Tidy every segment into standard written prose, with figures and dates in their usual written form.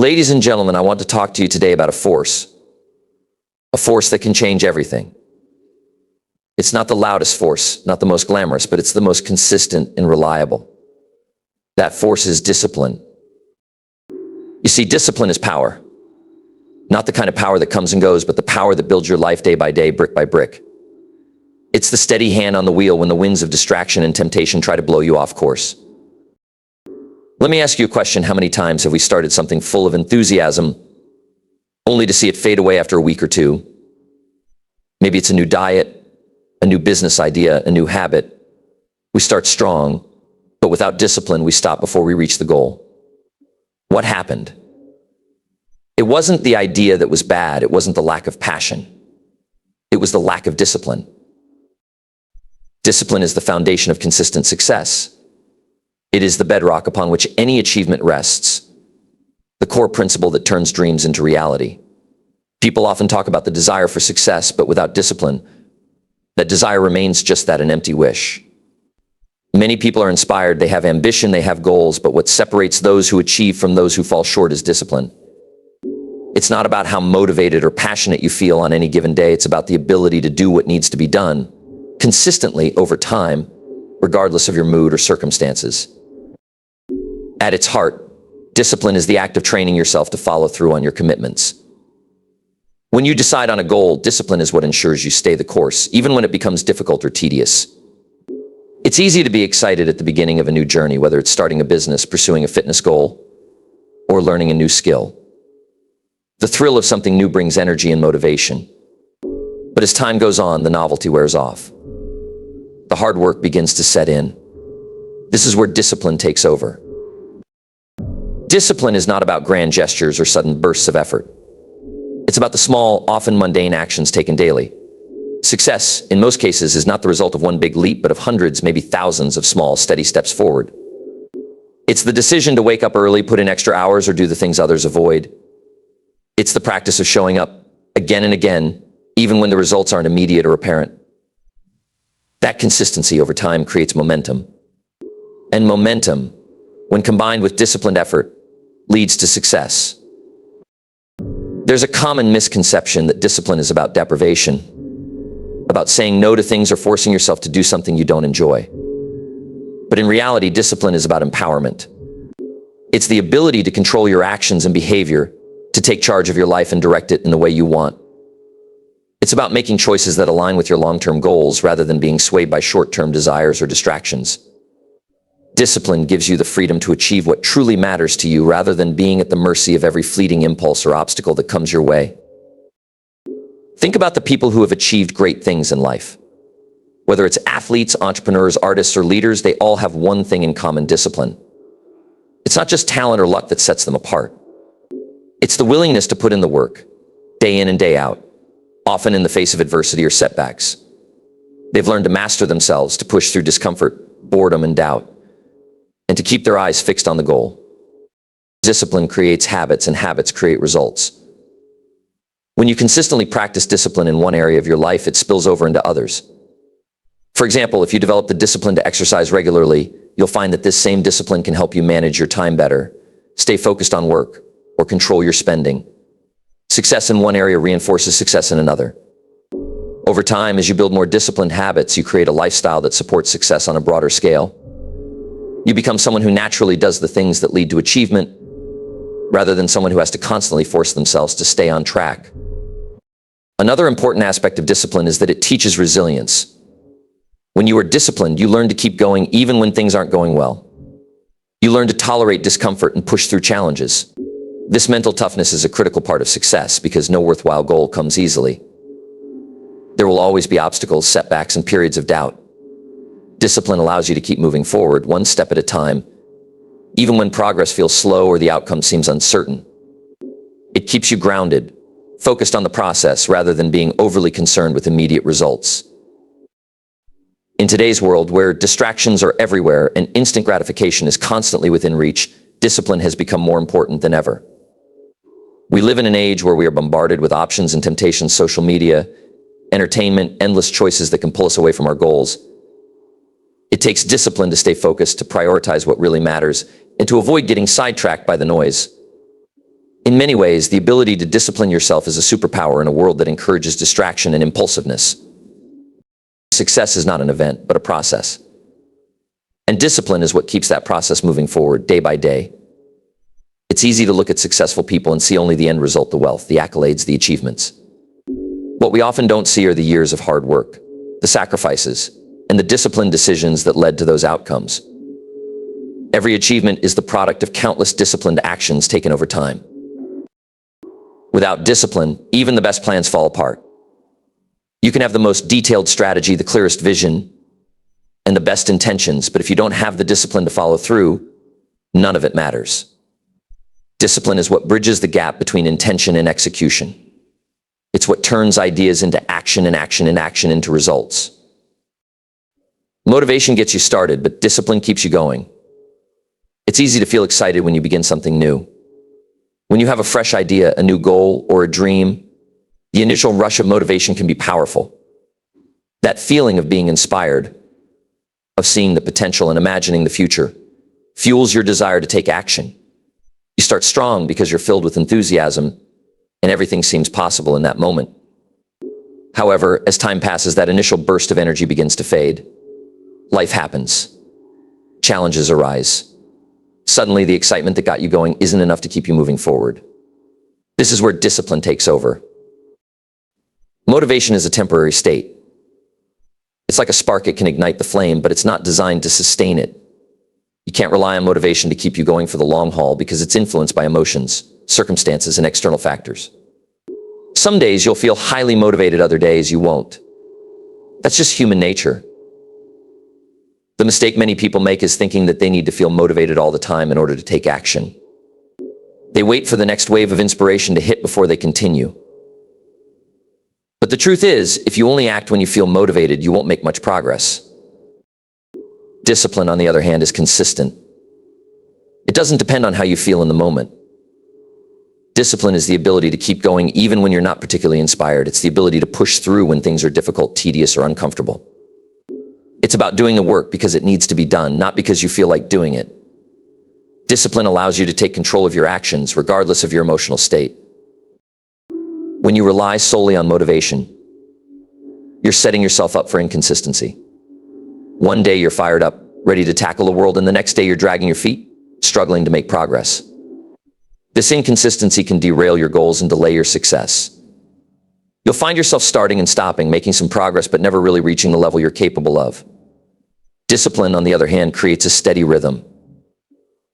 Ladies and gentlemen, I want to talk to you today about a force that can change everything. It's not the loudest force, not the most glamorous, but it's the most consistent and reliable. That force is discipline. You see, discipline is power. Not the kind of power that comes and goes, but the power that builds your life day by day, brick by brick. It's the steady hand on the wheel when the winds of distraction and temptation try to blow you off course. Let me ask you a question. How many times have we started something full of enthusiasm only to see it fade away after a week or two? Maybe it's a new diet, a new business idea, a new habit. We start strong, but without discipline, we stop before we reach the goal. What happened? It wasn't the idea that was bad. It wasn't the lack of passion. It was the lack of discipline. Discipline is the foundation of consistent success. It is the bedrock upon which any achievement rests, the core principle that turns dreams into reality. People often talk about the desire for success, but without discipline, that desire remains just that, an empty wish. Many people are inspired, they have ambition, they have goals, but what separates those who achieve from those who fall short is discipline. It's not about how motivated or passionate you feel on any given day, it's about the ability to do what needs to be done consistently over time, regardless of your mood or circumstances. At its heart, discipline is the act of training yourself to follow through on your commitments. When you decide on a goal, discipline is what ensures you stay the course, even when it becomes difficult or tedious. It's easy to be excited at the beginning of a new journey, whether it's starting a business, pursuing a fitness goal, or learning a new skill. The thrill of something new brings energy and motivation. But as time goes on, the novelty wears off. The hard work begins to set in. This is where discipline takes over. Discipline is not about grand gestures or sudden bursts of effort. It's about the small, often mundane actions taken daily. Success, in most cases, is not the result of one big leap, but of hundreds, maybe thousands of small, steady steps forward. It's the decision to wake up early, put in extra hours, or do the things others avoid. It's the practice of showing up again and again, even when the results aren't immediate or apparent. That consistency over time creates momentum. And momentum, when combined with disciplined effort, leads to success. There's a common misconception that discipline is about deprivation, about saying no to things or forcing yourself to do something you don't enjoy. But in reality, discipline is about empowerment. It's the ability to control your actions and behavior, to take charge of your life and direct it in the way you want. It's about making choices that align with your long-term goals rather than being swayed by short-term desires or distractions. Discipline gives you the freedom to achieve what truly matters to you rather than being at the mercy of every fleeting impulse or obstacle that comes your way. Think about the people who have achieved great things in life. Whether it's athletes, entrepreneurs, artists, or leaders, they all have one thing in common: discipline. It's not just talent or luck that sets them apart. It's the willingness to put in the work, day in and day out, often in the face of adversity or setbacks. They've learned to master themselves, to push through discomfort, boredom, and doubt, and to keep their eyes fixed on the goal. Discipline creates habits, and habits create results. When you consistently practice discipline in one area of your life, it spills over into others. For example, if you develop the discipline to exercise regularly, you'll find that this same discipline can help you manage your time better, stay focused on work, or control your spending. Success in one area reinforces success in another. Over time, as you build more disciplined habits, you create a lifestyle that supports success on a broader scale. You become someone who naturally does the things that lead to achievement, rather than someone who has to constantly force themselves to stay on track. Another important aspect of discipline is that it teaches resilience. When you are disciplined, you learn to keep going even when things aren't going well. You learn to tolerate discomfort and push through challenges. This mental toughness is a critical part of success because no worthwhile goal comes easily. There will always be obstacles, setbacks, and periods of doubt. Discipline allows you to keep moving forward, one step at a time, even when progress feels slow or the outcome seems uncertain. It keeps you grounded, focused on the process rather than being overly concerned with immediate results. In today's world, where distractions are everywhere and instant gratification is constantly within reach, discipline has become more important than ever. We live in an age where we are bombarded with options and temptations: social media, entertainment, endless choices that can pull us away from our goals. It takes discipline to stay focused, to prioritize what really matters, and to avoid getting sidetracked by the noise. In many ways, the ability to discipline yourself is a superpower in a world that encourages distraction and impulsiveness. Success is not an event, but a process. And discipline is what keeps that process moving forward day by day. It's easy to look at successful people and see only the end result, the wealth, the accolades, the achievements. What we often don't see are the years of hard work, the sacrifices, and the disciplined decisions that led to those outcomes. Every achievement is the product of countless disciplined actions taken over time. Without discipline, even the best plans fall apart. You can have the most detailed strategy, the clearest vision, and the best intentions, but if you don't have the discipline to follow through, none of it matters. Discipline is what bridges the gap between intention and execution. It's what turns ideas into action and action and action into results. Motivation gets you started, but discipline keeps you going. It's easy to feel excited when you begin something new. When you have a fresh idea, a new goal, or a dream, the initial rush of motivation can be powerful. That feeling of being inspired, of seeing the potential and imagining the future, fuels your desire to take action. You start strong because you're filled with enthusiasm, and everything seems possible in that moment. However, as time passes, that initial burst of energy begins to fade. Life happens. Challenges arise. Suddenly, the excitement that got you going isn't enough to keep you moving forward. This is where discipline takes over. Motivation is a temporary state. It's like a spark, it can ignite the flame, but it's not designed to sustain it. You can't rely on motivation to keep you going for the long haul because it's influenced by emotions, circumstances, and external factors. Some days you'll feel highly motivated, other days you won't. That's just human nature. The mistake many people make is thinking that they need to feel motivated all the time in order to take action. They wait for the next wave of inspiration to hit before they continue. But the truth is, if you only act when you feel motivated, you won't make much progress. Discipline, on the other hand, is consistent. It doesn't depend on how you feel in the moment. Discipline is the ability to keep going even when you're not particularly inspired. It's the ability to push through when things are difficult, tedious, or uncomfortable. It's about doing the work because it needs to be done, not because you feel like doing it. Discipline allows you to take control of your actions, regardless of your emotional state. When you rely solely on motivation, you're setting yourself up for inconsistency. One day you're fired up, ready to tackle the world, and the next day you're dragging your feet, struggling to make progress. This inconsistency can derail your goals and delay your success. You'll find yourself starting and stopping, making some progress, but never really reaching the level you're capable of. Discipline, on the other hand, creates a steady rhythm.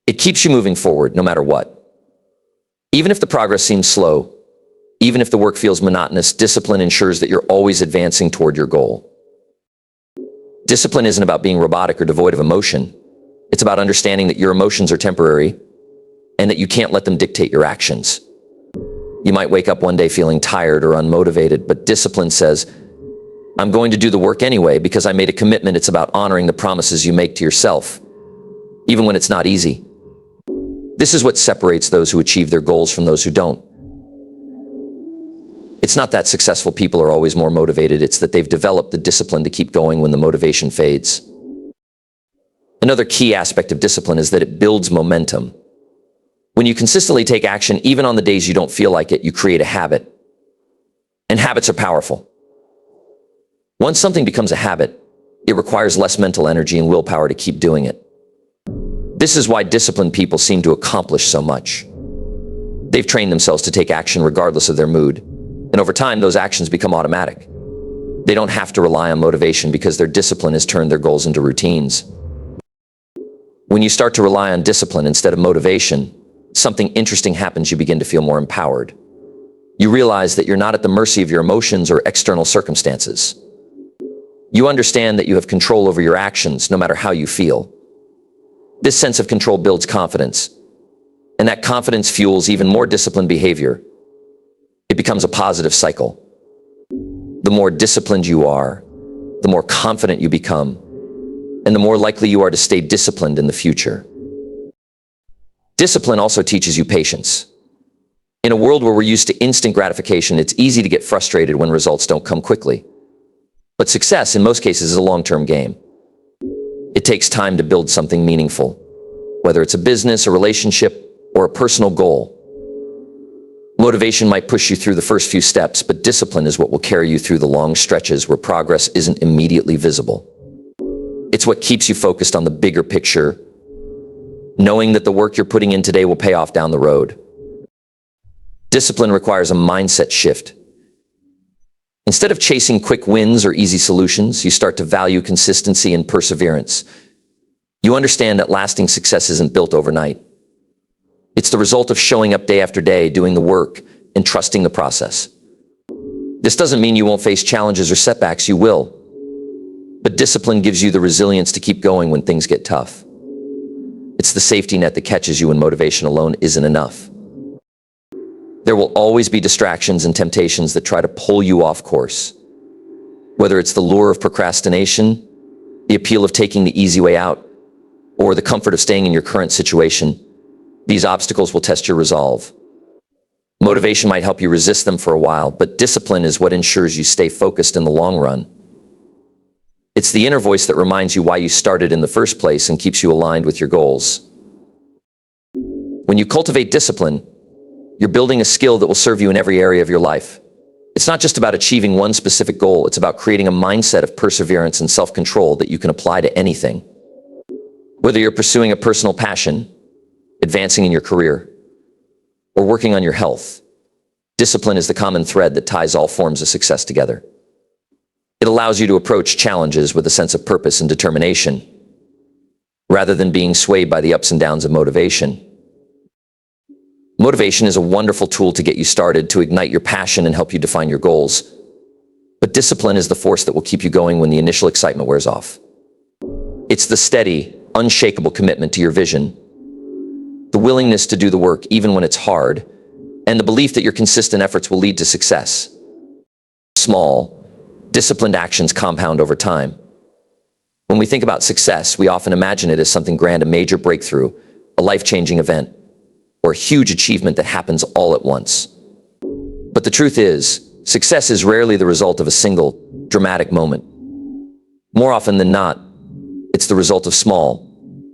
It keeps you moving forward, no matter what. Even if the progress seems slow, even if the work feels monotonous, discipline ensures that you're always advancing toward your goal. Discipline isn't about being robotic or devoid of emotion. It's about understanding that your emotions are temporary and that you can't let them dictate your actions. You might wake up one day feeling tired or unmotivated, but discipline says, I'm going to do the work anyway because I made a commitment. It's about honoring the promises you make to yourself, even when it's not easy. This is what separates those who achieve their goals from those who don't. It's not that successful people are always more motivated, it's that they've developed the discipline to keep going when the motivation fades. Another key aspect of discipline is that it builds momentum. When you consistently take action, even on the days you don't feel like it, you create a habit. And habits are powerful. Once something becomes a habit, it requires less mental energy and willpower to keep doing it. This is why disciplined people seem to accomplish so much. They've trained themselves to take action regardless of their mood. And over time, those actions become automatic. They don't have to rely on motivation because their discipline has turned their goals into routines. When you start to rely on discipline instead of motivation, something interesting happens. You begin to feel more empowered. You realize that you're not at the mercy of your emotions or external circumstances. You understand that you have control over your actions, no matter how you feel. This sense of control builds confidence, and that confidence fuels even more disciplined behavior. It becomes a positive cycle. The more disciplined you are, the more confident you become, and the more likely you are to stay disciplined in the future. Discipline also teaches you patience. In a world where we're used to instant gratification, it's easy to get frustrated when results don't come quickly. But success, in most cases, is a long-term game. It takes time to build something meaningful, whether it's a business, a relationship, or a personal goal. Motivation might push you through the first few steps, but discipline is what will carry you through the long stretches where progress isn't immediately visible. It's what keeps you focused on the bigger picture, knowing that the work you're putting in today will pay off down the road. Discipline requires a mindset shift. Instead of chasing quick wins or easy solutions, you start to value consistency and perseverance. You understand that lasting success isn't built overnight. It's the result of showing up day after day, doing the work, and trusting the process. This doesn't mean you won't face challenges or setbacks, you will. But discipline gives you the resilience to keep going when things get tough. It's the safety net that catches you when motivation alone isn't enough. There will always be distractions and temptations that try to pull you off course. Whether it's the lure of procrastination, the appeal of taking the easy way out, or the comfort of staying in your current situation, these obstacles will test your resolve. Motivation might help you resist them for a while, but discipline is what ensures you stay focused in the long run. It's the inner voice that reminds you why you started in the first place and keeps you aligned with your goals. When you cultivate discipline, you're building a skill that will serve you in every area of your life. It's not just about achieving one specific goal, it's about creating a mindset of perseverance and self-control that you can apply to anything. Whether you're pursuing a personal passion, advancing in your career, or working on your health, discipline is the common thread that ties all forms of success together. It allows you to approach challenges with a sense of purpose and determination, rather than being swayed by the ups and downs of motivation. Motivation is a wonderful tool to get you started, to ignite your passion and help you define your goals. But discipline is the force that will keep you going when the initial excitement wears off. It's the steady, unshakable commitment to your vision, the willingness to do the work even when it's hard, and the belief that your consistent efforts will lead to success. Small, disciplined actions compound over time. When we think about success, we often imagine it as something grand, a major breakthrough, a life-changing event, or a huge achievement that happens all at once. But the truth is, success is rarely the result of a single, dramatic moment. More often than not, it's the result of small,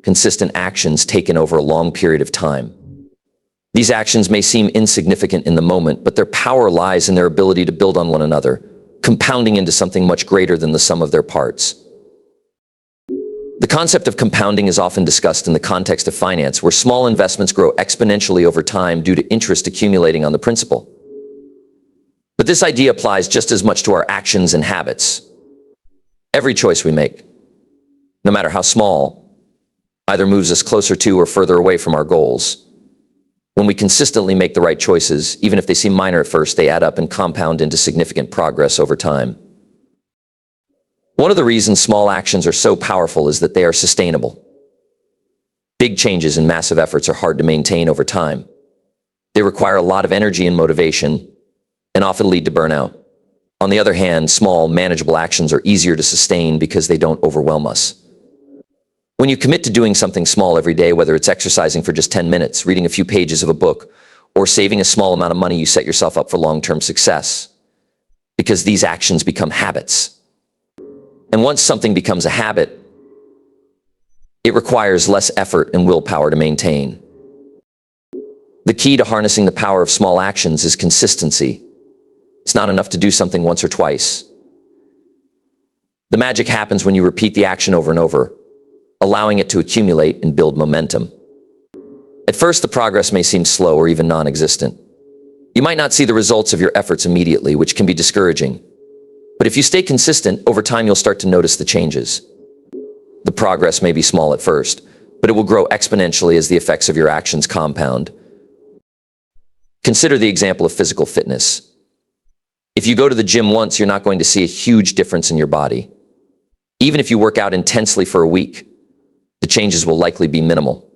consistent actions taken over a long period of time. These actions may seem insignificant in the moment, but their power lies in their ability to build on one another, compounding into something much greater than the sum of their parts. The concept of compounding is often discussed in the context of finance, where small investments grow exponentially over time due to interest accumulating on the principal. But this idea applies just as much to our actions and habits. Every choice we make, no matter how small, either moves us closer to or further away from our goals. When we consistently make the right choices, even if they seem minor at first, they add up and compound into significant progress over time. One of the reasons small actions are so powerful is that they are sustainable. Big changes and massive efforts are hard to maintain over time. They require a lot of energy and motivation, and often lead to burnout. On the other hand, small, manageable actions are easier to sustain because they don't overwhelm us. When you commit to doing something small every day, whether it's exercising for just 10 minutes, reading a few pages of a book, or saving a small amount of money, you set yourself up for long-term success, because these actions become habits. And once something becomes a habit, it requires less effort and willpower to maintain. The key to harnessing the power of small actions is consistency. It's not enough to do something once or twice. The magic happens when you repeat the action over and over, allowing it to accumulate and build momentum. At first, the progress may seem slow or even non-existent. You might not see the results of your efforts immediately, which can be discouraging. But if you stay consistent, over time you'll start to notice the changes. The progress may be small at first, but it will grow exponentially as the effects of your actions compound. Consider the example of physical fitness. If you go to the gym once, you're not going to see a huge difference in your body. Even if you work out intensely for a week, the changes will likely be minimal.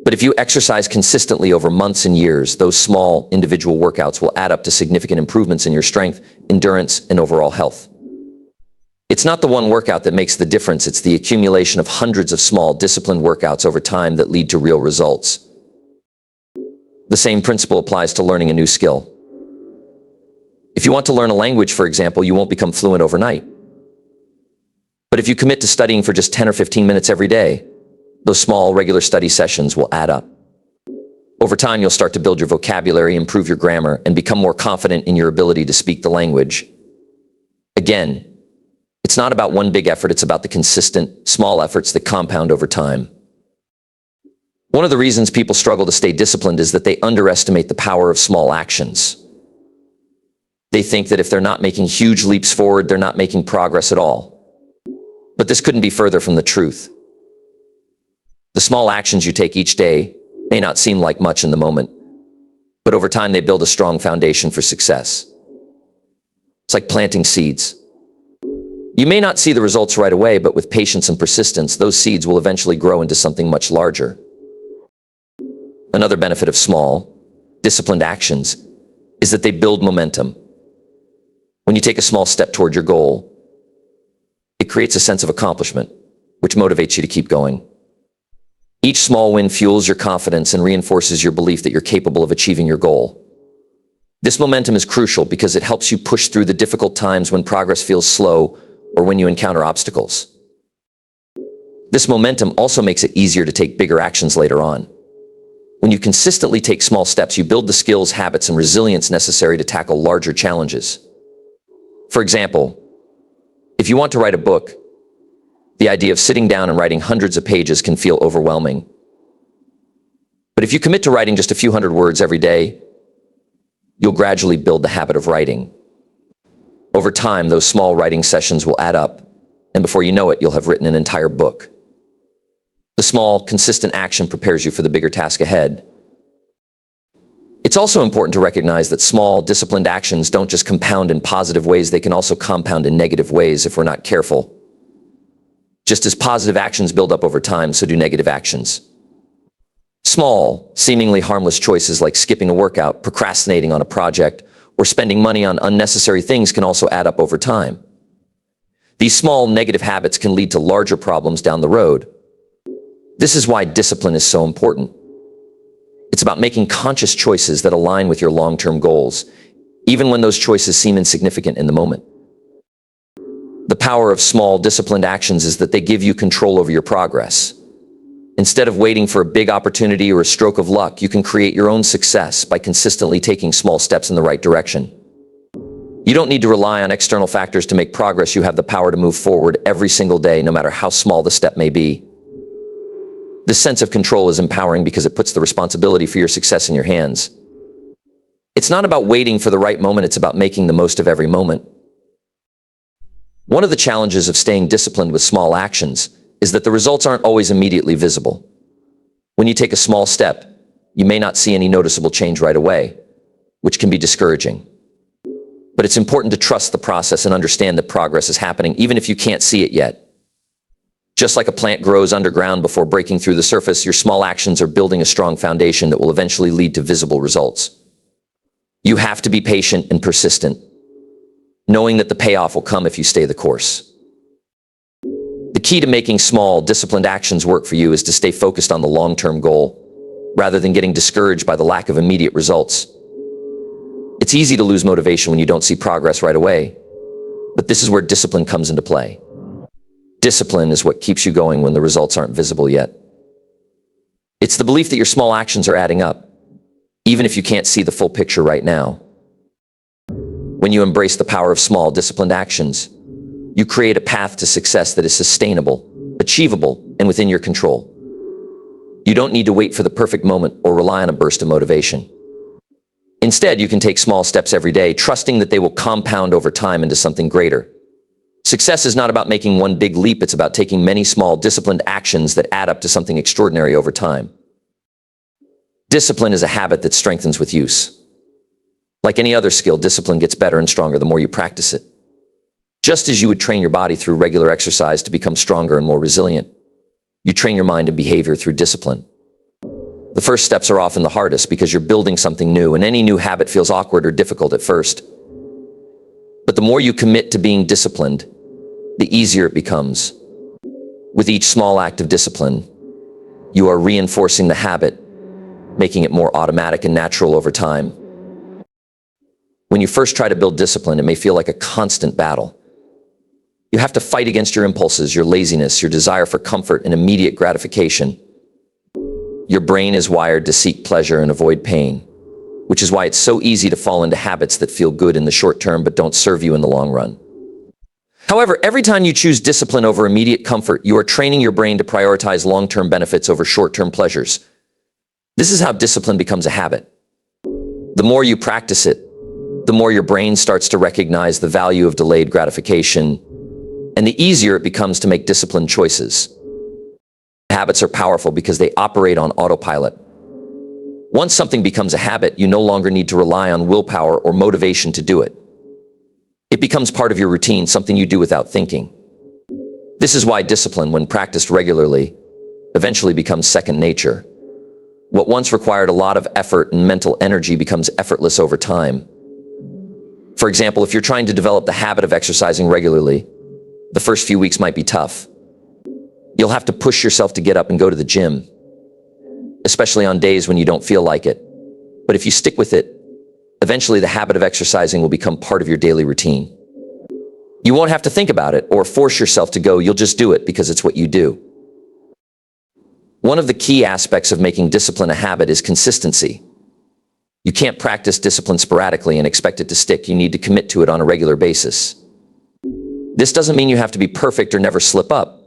But if you exercise consistently over months and years, those small individual workouts will add up to significant improvements in your strength, endurance, and overall health. It's not the one workout that makes the difference, it's the accumulation of hundreds of small, disciplined workouts over time that lead to real results. The same principle applies to learning a new skill. If you want to learn a language, for example, you won't become fluent overnight. But if you commit to studying for just 10 or 15 minutes every day, those small, regular study sessions will add up. Over time, you'll start to build your vocabulary, improve your grammar, and become more confident in your ability to speak the language. Again, it's not about one big effort, it's about the consistent, small efforts that compound over time. One of the reasons people struggle to stay disciplined is that they underestimate the power of small actions. They think that if they're not making huge leaps forward, they're not making progress at all. But this couldn't be further from the truth. The small actions you take each day may not seem like much in the moment, but over time they build a strong foundation for success. It's like planting seeds. You may not see the results right away, but with patience and persistence, those seeds will eventually grow into something much larger. Another benefit of small, disciplined actions is that they build momentum. When you take a small step toward your goal, it creates a sense of accomplishment, which motivates you to keep going. Each small win fuels your confidence and reinforces your belief that you're capable of achieving your goal. This momentum is crucial because it helps you push through the difficult times when progress feels slow or when you encounter obstacles. This momentum also makes it easier to take bigger actions later on. When you consistently take small steps, you build the skills, habits, and resilience necessary to tackle larger challenges. For example, if you want to write a book, the idea of sitting down and writing hundreds of pages can feel overwhelming. But if you commit to writing just a few hundred words every day, you'll gradually build the habit of writing. Over time, those small writing sessions will add up, and before you know it, you'll have written an entire book. The small, consistent action prepares you for the bigger task ahead. It's also important to recognize that small, disciplined actions don't just compound in positive ways, they can also compound in negative ways if we're not careful. Just as positive actions build up over time, so do negative actions. Small, seemingly harmless choices like skipping a workout, procrastinating on a project, or spending money on unnecessary things can also add up over time. These small, negative habits can lead to larger problems down the road. This is why discipline is so important. It's about making conscious choices that align with your long-term goals, even when those choices seem insignificant in the moment. The power of small, disciplined actions is that they give you control over your progress. Instead of waiting for a big opportunity or a stroke of luck, you can create your own success by consistently taking small steps in the right direction. You don't need to rely on external factors to make progress. You have the power to move forward every single day, no matter how small the step may be. This sense of control is empowering because it puts the responsibility for your success in your hands. It's not about waiting for the right moment, it's about making the most of every moment. One of the challenges of staying disciplined with small actions is that the results aren't always immediately visible. When you take a small step, you may not see any noticeable change right away, which can be discouraging. But it's important to trust the process and understand that progress is happening, even if you can't see it yet. Just like a plant grows underground before breaking through the surface, your small actions are building a strong foundation that will eventually lead to visible results. You have to be patient and persistent, knowing that the payoff will come if you stay the course. The key to making small, disciplined actions work for you is to stay focused on the long-term goal, rather than getting discouraged by the lack of immediate results. It's easy to lose motivation when you don't see progress right away, but this is where discipline comes into play. Discipline is what keeps you going when the results aren't visible yet. It's the belief that your small actions are adding up, even if you can't see the full picture right now. When you embrace the power of small, disciplined actions, you create a path to success that is sustainable, achievable, and within your control. You don't need to wait for the perfect moment or rely on a burst of motivation. Instead, you can take small steps every day, trusting that they will compound over time into something greater. Success is not about making one big leap, it's about taking many small, disciplined actions that add up to something extraordinary over time. Discipline is a habit that strengthens with use. Like any other skill, discipline gets better and stronger the more you practice it. Just as you would train your body through regular exercise to become stronger and more resilient, you train your mind and behavior through discipline. The first steps are often the hardest because you're building something new, and any new habit feels awkward or difficult at first. But the more you commit to being disciplined, the easier it becomes. With each small act of discipline, you are reinforcing the habit, making it more automatic and natural over time. When you first try to build discipline, it may feel like a constant battle. You have to fight against your impulses, your laziness, your desire for comfort and immediate gratification. Your brain is wired to seek pleasure and avoid pain, which is why it's so easy to fall into habits that feel good in the short term but don't serve you in the long run. However, every time you choose discipline over immediate comfort, you are training your brain to prioritize long-term benefits over short-term pleasures. This is how discipline becomes a habit. The more you practice it, the more your brain starts to recognize the value of delayed gratification, and the easier it becomes to make disciplined choices. Habits are powerful because they operate on autopilot. Once something becomes a habit, you no longer need to rely on willpower or motivation to do it. It becomes part of your routine, something you do without thinking. This is why discipline, when practiced regularly, eventually becomes second nature. What once required a lot of effort and mental energy becomes effortless over time. For example, if you're trying to develop the habit of exercising regularly, the first few weeks might be tough. You'll have to push yourself to get up and go to the gym, especially on days when you don't feel like it. But if you stick with it, eventually the habit of exercising will become part of your daily routine. You won't have to think about it or force yourself to go, you'll just do it because it's what you do. One of the key aspects of making discipline a habit is consistency. You can't practice discipline sporadically and expect it to stick. You need to commit to it on a regular basis. This doesn't mean you have to be perfect or never slip up,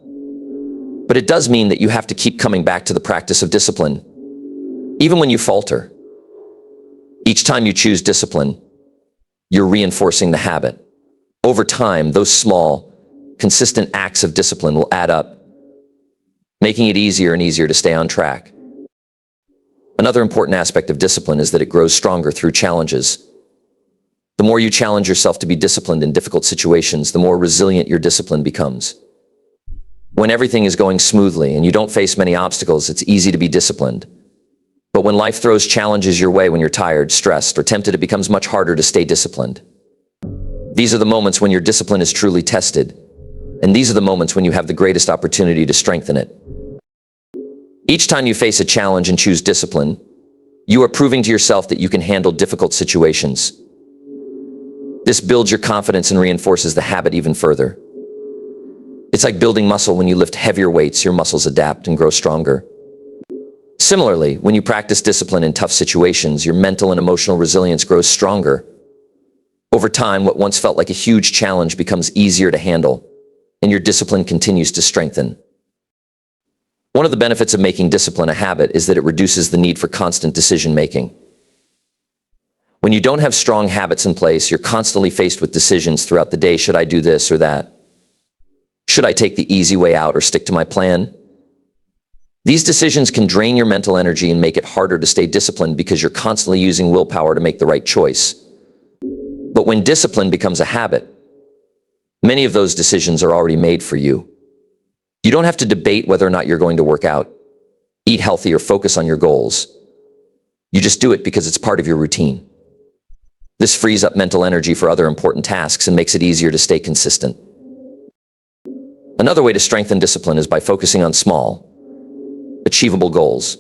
but it does mean that you have to keep coming back to the practice of discipline, even when you falter. Each time you choose discipline, you're reinforcing the habit. Over time, those small, consistent acts of discipline will add up, making it easier and easier to stay on track. Another important aspect of discipline is that it grows stronger through challenges. The more you challenge yourself to be disciplined in difficult situations, the more resilient your discipline becomes. When everything is going smoothly and you don't face many obstacles, it's easy to be disciplined. But when life throws challenges your way, when you're tired, stressed, or tempted, it becomes much harder to stay disciplined. These are the moments when your discipline is truly tested, and these are the moments when you have the greatest opportunity to strengthen it. Each time you face a challenge and choose discipline, you are proving to yourself that you can handle difficult situations. This builds your confidence and reinforces the habit even further. It's like building muscle. When you lift heavier weights, your muscles adapt and grow stronger. Similarly, when you practice discipline in tough situations, your mental and emotional resilience grows stronger. Over time, what once felt like a huge challenge becomes easier to handle, and your discipline continues to strengthen. One of the benefits of making discipline a habit is that it reduces the need for constant decision-making. When you don't have strong habits in place, you're constantly faced with decisions throughout the day. Should I do this or that? Should I take the easy way out or stick to my plan? These decisions can drain your mental energy and make it harder to stay disciplined because you're constantly using willpower to make the right choice. But when discipline becomes a habit, many of those decisions are already made for you. You don't have to debate whether or not you're going to work out, eat healthy, or focus on your goals. You just do it because it's part of your routine. This frees up mental energy for other important tasks and makes it easier to stay consistent. Another way to strengthen discipline is by focusing on small, achievable goals.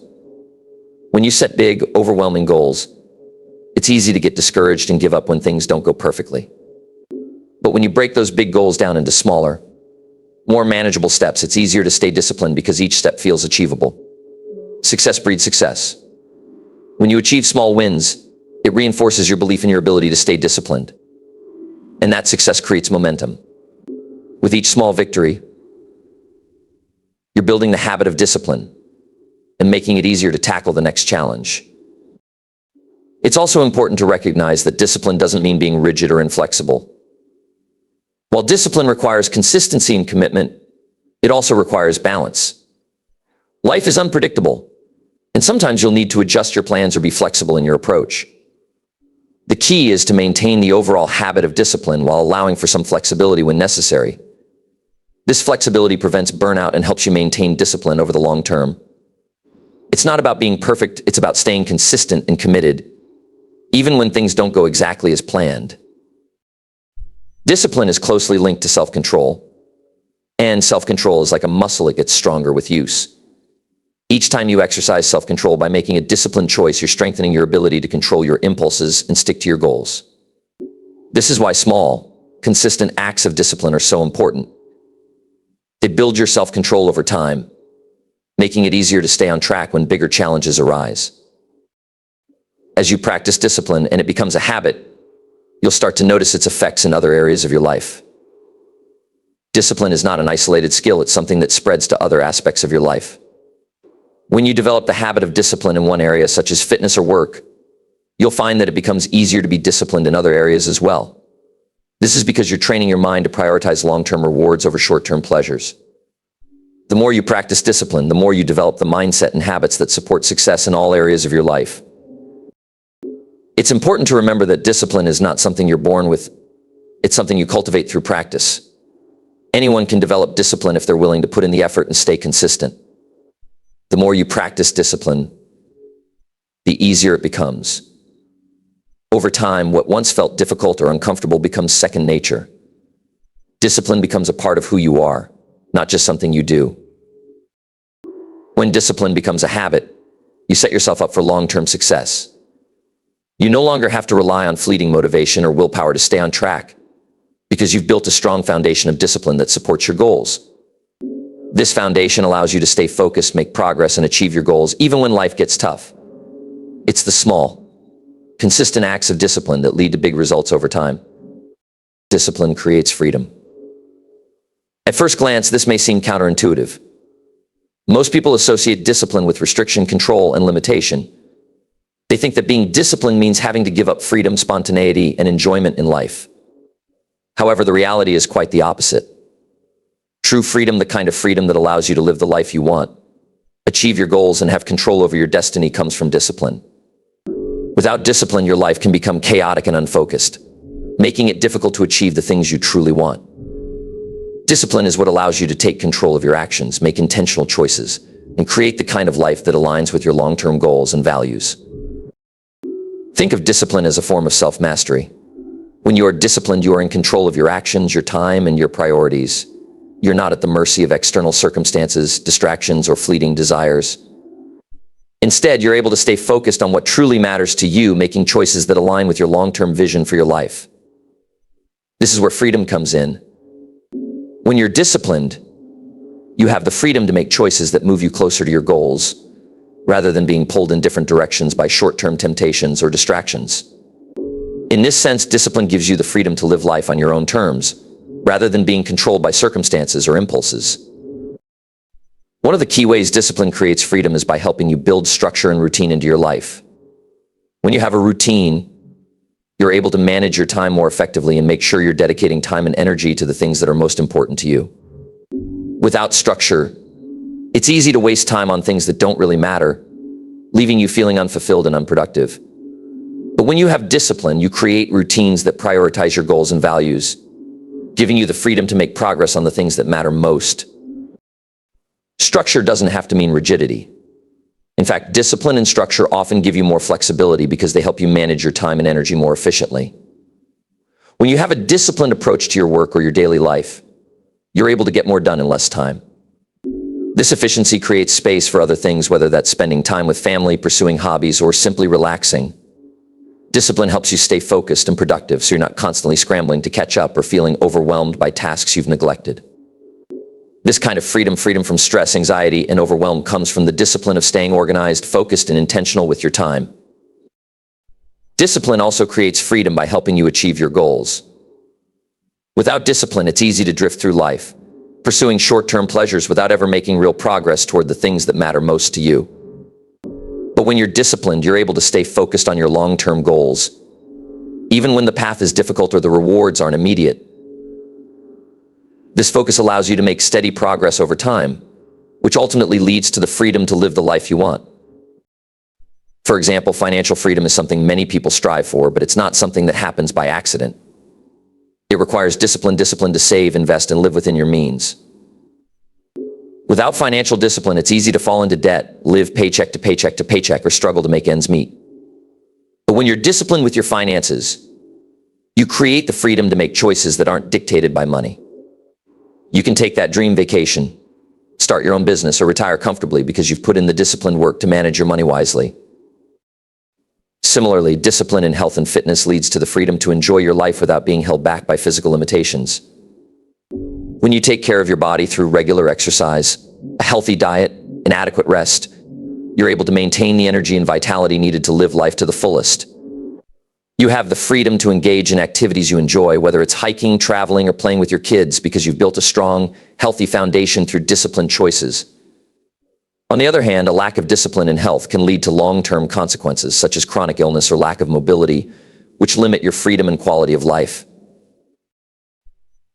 When you set big, overwhelming goals, it's easy to get discouraged and give up when things don't go perfectly. But when you break those big goals down into smaller, more manageable steps, it's easier to stay disciplined because each step feels achievable. Success breeds success. When you achieve small wins, it reinforces your belief in your ability to stay disciplined. And that success creates momentum. With each small victory, you're building the habit of discipline and making it easier to tackle the next challenge. It's also important to recognize that discipline doesn't mean being rigid or inflexible. While discipline requires consistency and commitment, it also requires balance. Life is unpredictable, and sometimes you'll need to adjust your plans or be flexible in your approach. The key is to maintain the overall habit of discipline while allowing for some flexibility when necessary. This flexibility prevents burnout and helps you maintain discipline over the long term. It's not about being perfect, it's about staying consistent and committed, even when things don't go exactly as planned. Discipline is closely linked to self-control, and self-control is like a muscle. It gets stronger with use. Each time you exercise self-control by making a disciplined choice, you're strengthening your ability to control your impulses and stick to your goals. This is why small, consistent acts of discipline are so important. They build your self-control over time, making it easier to stay on track when bigger challenges arise. As you practice discipline and it becomes a habit, you'll start to notice its effects in other areas of your life. Discipline is not an isolated skill, it's something that spreads to other aspects of your life. When you develop the habit of discipline in one area, such as fitness or work, you'll find that it becomes easier to be disciplined in other areas as well. This is because you're training your mind to prioritize long-term rewards over short-term pleasures. The more you practice discipline, the more you develop the mindset and habits that support success in all areas of your life. It's important to remember that discipline is not something you're born with, it's something you cultivate through practice. Anyone can develop discipline if they're willing to put in the effort and stay consistent. The more you practice discipline, the easier it becomes. Over time, what once felt difficult or uncomfortable becomes second nature. Discipline becomes a part of who you are, not just something you do. When discipline becomes a habit, you set yourself up for long-term success. You no longer have to rely on fleeting motivation or willpower to stay on track, because you've built a strong foundation of discipline that supports your goals. This foundation allows you to stay focused, make progress, and achieve your goals even when life gets tough. It's the small, consistent acts of discipline that lead to big results over time. Discipline creates freedom. At first glance, this may seem counterintuitive. Most people associate discipline with restriction, control, and limitation. They think that being disciplined means having to give up freedom, spontaneity, and enjoyment in life. However, the reality is quite the opposite. True freedom, the kind of freedom that allows you to live the life you want, achieve your goals, and have control over your destiny, comes from discipline. Without discipline, your life can become chaotic and unfocused, making it difficult to achieve the things you truly want. Discipline is what allows you to take control of your actions, make intentional choices, and create the kind of life that aligns with your long-term goals and values. Think of discipline as a form of self-mastery. When you are disciplined, you are in control of your actions, your time, and your priorities. You're not at the mercy of external circumstances, distractions, or fleeting desires. Instead, you're able to stay focused on what truly matters to you, making choices that align with your long-term vision for your life. This is where freedom comes in. When you're disciplined, you have the freedom to make choices that move you closer to your goals, rather than being pulled in different directions by short-term temptations or distractions. In this sense, discipline gives you the freedom to live life on your own terms, rather than being controlled by circumstances or impulses. One of the key ways discipline creates freedom is by helping you build structure and routine into your life. When you have a routine, you're able to manage your time more effectively and make sure you're dedicating time and energy to the things that are most important to you. Without structure, it's easy to waste time on things that don't really matter, leaving you feeling unfulfilled and unproductive. But when you have discipline, you create routines that prioritize your goals and values, giving you the freedom to make progress on the things that matter most. Structure doesn't have to mean rigidity. In fact, discipline and structure often give you more flexibility because they help you manage your time and energy more efficiently. When you have a disciplined approach to your work or your daily life, you're able to get more done in less time. This efficiency creates space for other things, whether that's spending time with family, pursuing hobbies, or simply relaxing. Discipline helps you stay focused and productive, so you're not constantly scrambling to catch up or feeling overwhelmed by tasks you've neglected. This kind of freedom from stress, anxiety, and overwhelm comes from the discipline of staying organized, focused, and intentional with your time. Discipline also creates freedom by helping you achieve your goals. Without discipline, it's easy to drift through life, pursuing short-term pleasures without ever making real progress toward the things that matter most to you. But when you're disciplined, you're able to stay focused on your long-term goals, even when the path is difficult or the rewards aren't immediate. This focus allows you to make steady progress over time, which ultimately leads to the freedom to live the life you want. For example, financial freedom is something many people strive for, but it's not something that happens by accident. It requires discipline to save, invest, and live within your means. Without financial discipline, it's easy to fall into debt, live paycheck to paycheck, or struggle to make ends meet. But when you're disciplined with your finances, you create the freedom to make choices that aren't dictated by money. You can take that dream vacation, start your own business, or retire comfortably because you've put in the disciplined work to manage your money wisely. Similarly, discipline in health and fitness leads to the freedom to enjoy your life without being held back by physical limitations. When you take care of your body through regular exercise, a healthy diet, and adequate rest, you're able to maintain the energy and vitality needed to live life to the fullest. You have the freedom to engage in activities you enjoy, whether it's hiking, traveling, or playing with your kids, because you've built a strong, healthy foundation through disciplined choices. On the other hand, a lack of discipline in health can lead to long-term consequences, such as chronic illness or lack of mobility, which limit your freedom and quality of life.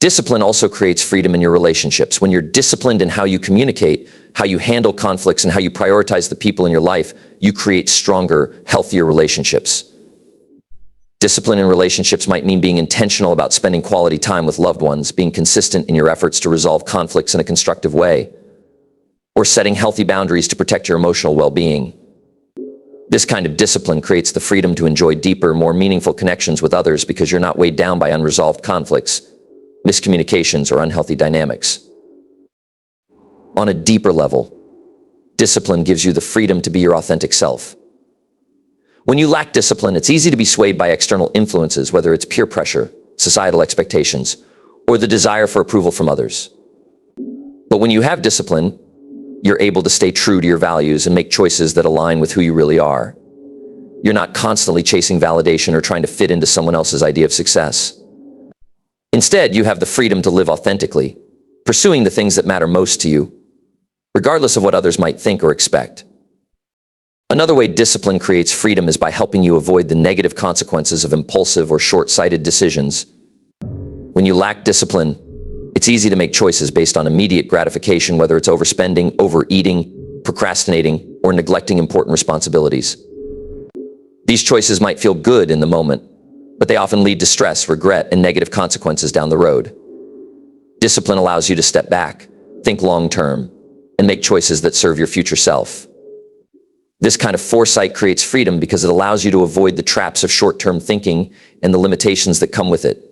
Discipline also creates freedom in your relationships. When you're disciplined in how you communicate, how you handle conflicts, and how you prioritize the people in your life, you create stronger, healthier relationships. Discipline in relationships might mean being intentional about spending quality time with loved ones, being consistent in your efforts to resolve conflicts in a constructive way, or setting healthy boundaries to protect your emotional well-being. This kind of discipline creates the freedom to enjoy deeper, more meaningful connections with others because you're not weighed down by unresolved conflicts, miscommunications, or unhealthy dynamics. On a deeper level, discipline gives you the freedom to be your authentic self. When you lack discipline, it's easy to be swayed by external influences, whether it's peer pressure, societal expectations, or the desire for approval from others. But when you have discipline, you're able to stay true to your values and make choices that align with who you really are. You're not constantly chasing validation or trying to fit into someone else's idea of success. Instead, you have the freedom to live authentically, pursuing the things that matter most to you, regardless of what others might think or expect. Another way discipline creates freedom is by helping you avoid the negative consequences of impulsive or short-sighted decisions. When you lack discipline, it's easy to make choices based on immediate gratification, whether it's overspending, overeating, procrastinating, or neglecting important responsibilities. These choices might feel good in the moment, but they often lead to stress, regret, and negative consequences down the road. Discipline allows you to step back, think long-term, and make choices that serve your future self. This kind of foresight creates freedom because it allows you to avoid the traps of short-term thinking and the limitations that come with it.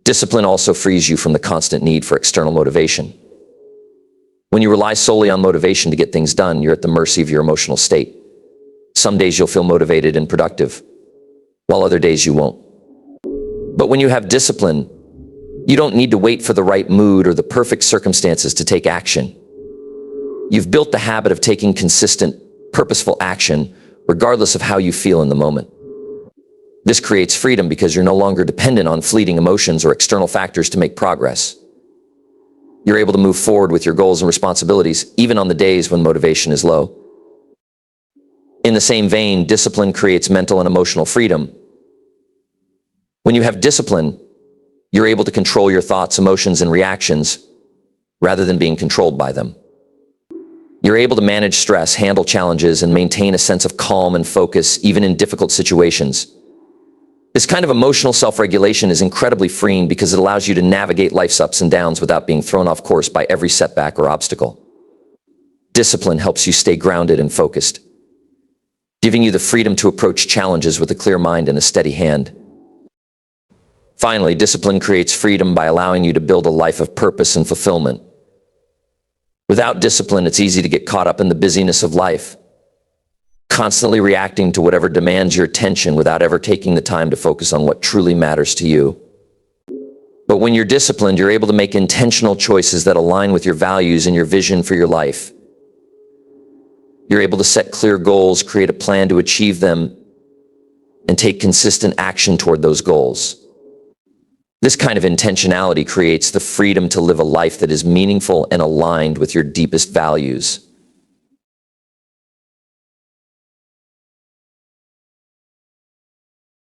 Discipline also frees you from the constant need for external motivation. When you rely solely on motivation to get things done, you're at the mercy of your emotional state. Some days you'll feel motivated and productive, while other days you won't. But when you have discipline, you don't need to wait for the right mood or the perfect circumstances to take action. You've built the habit of taking consistent, purposeful action, regardless of how you feel in the moment. This creates freedom because you're no longer dependent on fleeting emotions or external factors to make progress. You're able to move forward with your goals and responsibilities, even on the days when motivation is low. In the same vein, discipline creates mental and emotional freedom. When you have discipline, you're able to control your thoughts, emotions, and reactions rather than being controlled by them. You're able to manage stress, handle challenges, and maintain a sense of calm and focus even in difficult situations. This kind of emotional self-regulation is incredibly freeing because it allows you to navigate life's ups and downs without being thrown off course by every setback or obstacle. Discipline helps you stay grounded and focused, giving you the freedom to approach challenges with a clear mind and a steady hand. Finally, discipline creates freedom by allowing you to build a life of purpose and fulfillment. Without discipline, it's easy to get caught up in the busyness of life, constantly reacting to whatever demands your attention without ever taking the time to focus on what truly matters to you. But when you're disciplined, you're able to make intentional choices that align with your values and your vision for your life. You're able to set clear goals, create a plan to achieve them, and take consistent action toward those goals. This kind of intentionality creates the freedom to live a life that is meaningful and aligned with your deepest values.